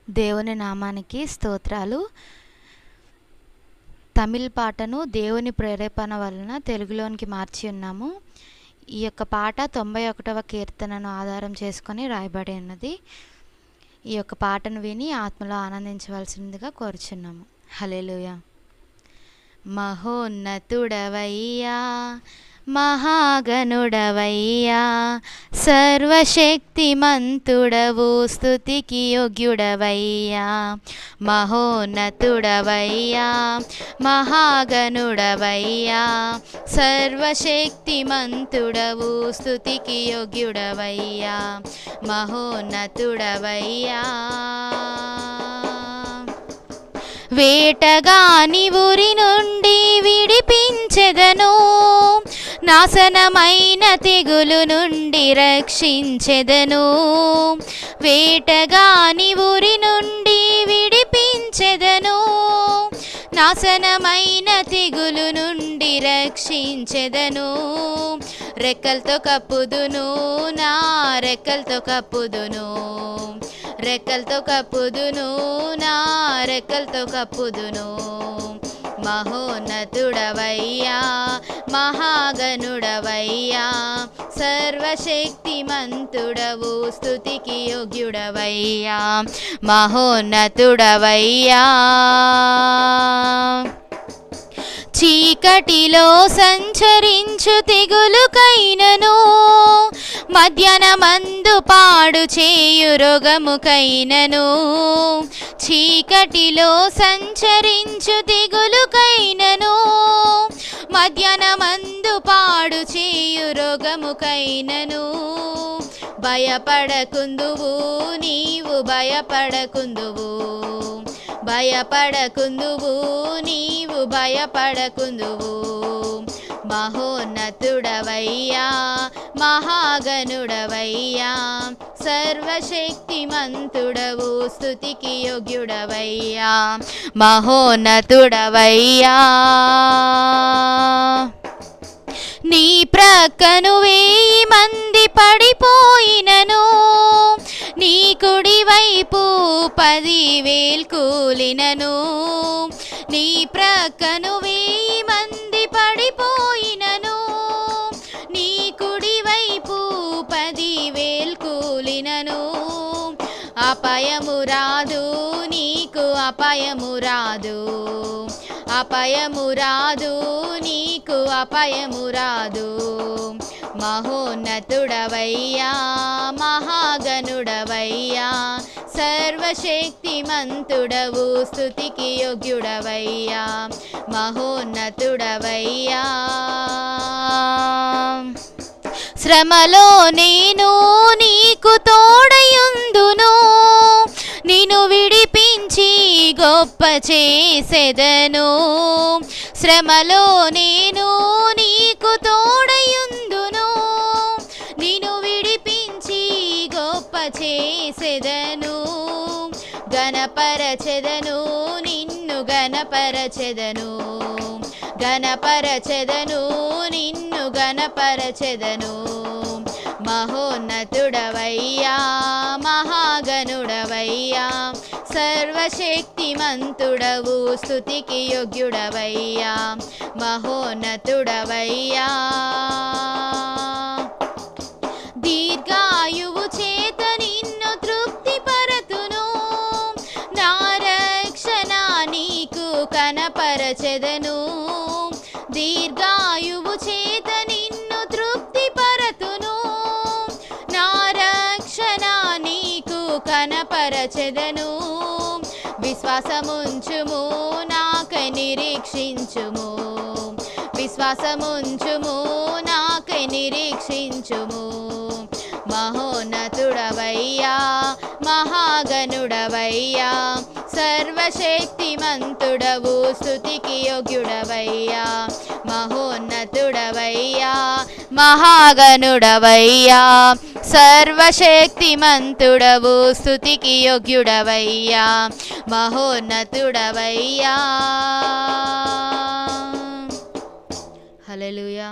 దేవుని నామానికి స్తోత్రాలు. తమిళ్ పాటను దేవుని ప్రేరేపణ వలన తెలుగులోనికి మార్చి ఉన్నాము. ఈ యొక్క పాట 91వ కీర్తనను ఆధారం చేసుకొని రాయబడి ఉన్నది. ఈ యొక్క పాటను విని ఆత్మలో ఆనందించవలసిందిగా కోరుచున్నాము. హల్లెలూయా. మహోన్నతుడవయ్యా, మహాగణుడవయ్యా, సర్వశక్తిమంతుడవు, స్తుతికి యోగ్యుడవయ్యా. మహోన్నతుడవయ్యా, మహాగణుడవయ్యా, సర్వశక్తిమంతుడవు, స్తుతికి యోగ్యుడవయ్యా. మహోన్నతుడవయ్యా. వేటగాని ఊరి నుండి విడిపించెదను, నాశనమైన తెగులు నుండి రక్షించెదను. వేటగాని ఊరి నుండి విడిపించెదను, నాశనమైన తెగులు నుండి రక్షించెదను. రెక్కలతో కప్పుదును, నా రెక్కలతో కప్పుదును, రెక్కలతో కప్పుదును, నా రెక్కలతో కప్పుదును. మహోన్నతుడవయ్యా, మహాగణుడవయ్యా, సర్వశక్తిమంతుడవు, స్తుతికి యోగ్యుడవయ్యా. మహోన్నతుడవయ్యా. చీకటిలో సంచరించు తెగులుకైనను, మధ్యాహ్నమందు పాడు చేయు రోగముకైనను. చీకటిలో సంచరించు తెగులుకైనను, మధ్యాహ్నమందు పాడు చేయు రోగముకైనను. భయపడకుందువు, నీవు భయపడకుందువు, భయపడకుందువు, నీవు భయపడకుందువు. మహోన్నతుడవయ్యా, మహాగణుడవయ్యా, సర్వశక్తిమంతుడవు, స్తుతికి యోగ్యుడవయ్యా. మహోన్నతుడవయ్యా. నీ ప్రక్కను 1000 మంది పడిపోయినను, నీ కుడి వైపు 10,000 కూలినను. నీ ప్రక్కను 1000 మంది పడిపోయినను, నీ కుడి వైపు 10,000 కూలినను. అపాయము రాదు, నీకు అపాయము రాదు, అపాయము రాదు, నీకు అపాయము రాదు. మహోన్నతుడవయ్యా, మహాగణుడవయ్యా, సర్వశక్తిమంతుడవు, స్తుతికి యోగ్యుడవయ్యా. మహోన్నతుడవయ్యా. శ్రమలో నేను నీకు తోడయుందును, నిన్ను విడిపించి గొప్ప చేసెదను. శ్రమలో నేను నీకు తోడయుందును, నిన్ను విడిపించి గొప్ప చేసెదను. గణపరచెదను, నిన్ను గణపరచెదను, గణపరచెదను, నిన్ను గణపరచెదను. మహోన్నతుడవయ్యా, మహాగణుడవయ్యా, సర్వశక్తిమంతుడవు, స్తుతికి యోగ్యుడవయ్యా. మహోన్నతుడవయ్యా. దీర్ఘాయువు చేత నిన్ను తృప్తిపరతును, నా రక్షణ నీకు కనపరచెదను. దీర్ఘాయువు చేత నిన్ను తృప్తిపరతును, నా రక్షణ నీకు కనపరచెదను. విశ్వాసముంచుము, నాకై నిరీక్షించుము, విశ్వాసముంచుము, నాకై నిరీక్షించుము. మహోన్నతుడవయ్యా, మహాగణుడవయ్యా, సర్వశక్తిమంతుడవు, స్తుతికి యోగ్యుడవయ్యా. మహోన్నతుడవయ్యా, మహాగణుడవయ్యా, సర్వశక్తిమంతుడవు, స్తుతికి యోగ్యుడవయ్యా. మహోన్నతుడవయ్యా. హల్లెలూయా.